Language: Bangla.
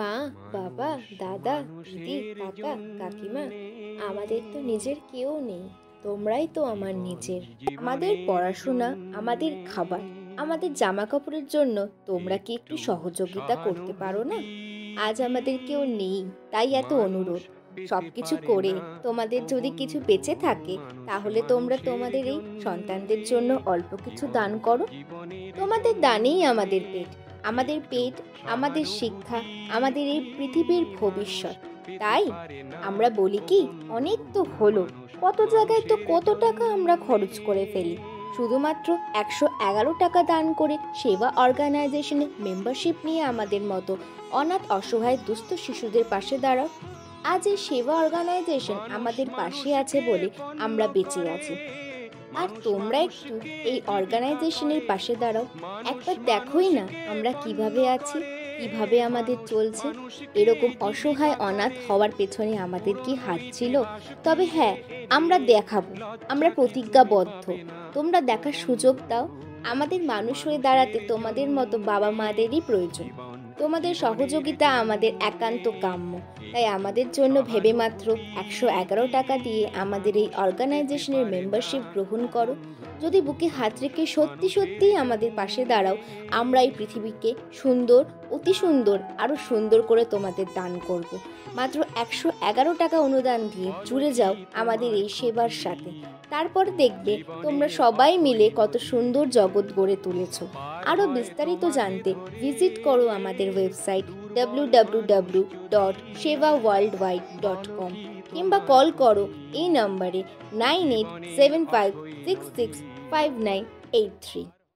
মা, বাবা, দাদা, দিদি, কাকা, কাকিমা, আমাদের তো নিজের কেউ নেই। তোমরাই তো আমার নিজের। আমাদের পড়াশোনা, আমাদের খাবার, আমাদের জামা কাপড়ের জন্য তোমরা কি একটু সহযোগিতা করতে পারো না? আজ আমাদের কেউ নেই, তাই এত অনুরোধ। সবকিছু করে তোমাদের যদি কিছু বেঁচে থাকে, তাহলে তোমরা তোমাদের এই সন্তানদের জন্য অল্প কিছু দান করো। তোমাদের দানেই আমাদের পেট, আমাদের পেট, আমাদের শিক্ষা, আমাদের এই পৃথিবীর ভবিষ্যৎ। তাই আমরা বলি কি, অনেক তো হলো, কত জায়গায় তো কত টাকা আমরা খরচ করে ফেলি। শুধুমাত্র 111 টাকা দান করে সেবা অর্গানাইজেশনে মেম্বারশিপ নিয়ে আমাদের মতো অনাথ অসহায় দুস্থ শিশুদের পাশে দাঁড়াও। আজ এই সেবা অর্গানাইজেশন আমাদের পাশে আছে বলে আমরা বেঁচে আছি। আর তোমরা একটু এই অর্গানাইজেশনের পাশে দাঁড়াও, একবার দেখোই না আমরা কিভাবে আছি, কিভাবে আমাদের চলছে। এরকম অসহায় অনাথ হওয়ার পেছনে আমাদের কি হাত ছিল? তবে হ্যাঁ, আমরা দেখাবো, আমরা প্রতিজ্ঞাবদ্ধ। তোমরা দেখার সুযোগ দাও। আমাদের মানুষ হয়ে দাঁড়াতে তোমাদের মতো বাবা মাদেরই প্রয়োজন। তোমাদের সহযোগিতা আমাদের একান্ত কাম্য। তাই আমাদের জন্য ভেবে মাত্র 111 টাকা দিয়ে আমাদের এই অর্গানাইজেশনের মেম্বারশিপ গ্রহণ করো। যদি বুকে হাত রেখে সত্যি সত্যিই আমাদের পাশে দাঁড়াও, আমরা এই পৃথিবীকে সুন্দর, অতি সুন্দর, আরও সুন্দর করে তোমাদের দান করব। মাত্র 111 টাকা অনুদান দিয়ে জুড়ে যাও আমাদের এই সেবার সাথে। তারপর দেখবে তোমরা সবাই মিলে কত সুন্দর জগৎ গড়ে তুলেছ। আরও বিস্তারিত জানতে ভিজিট করো আমাদের ওয়েবসাইট www.shevaworldwide.com কিংবা কল করো এই নম্বরে 9875665983।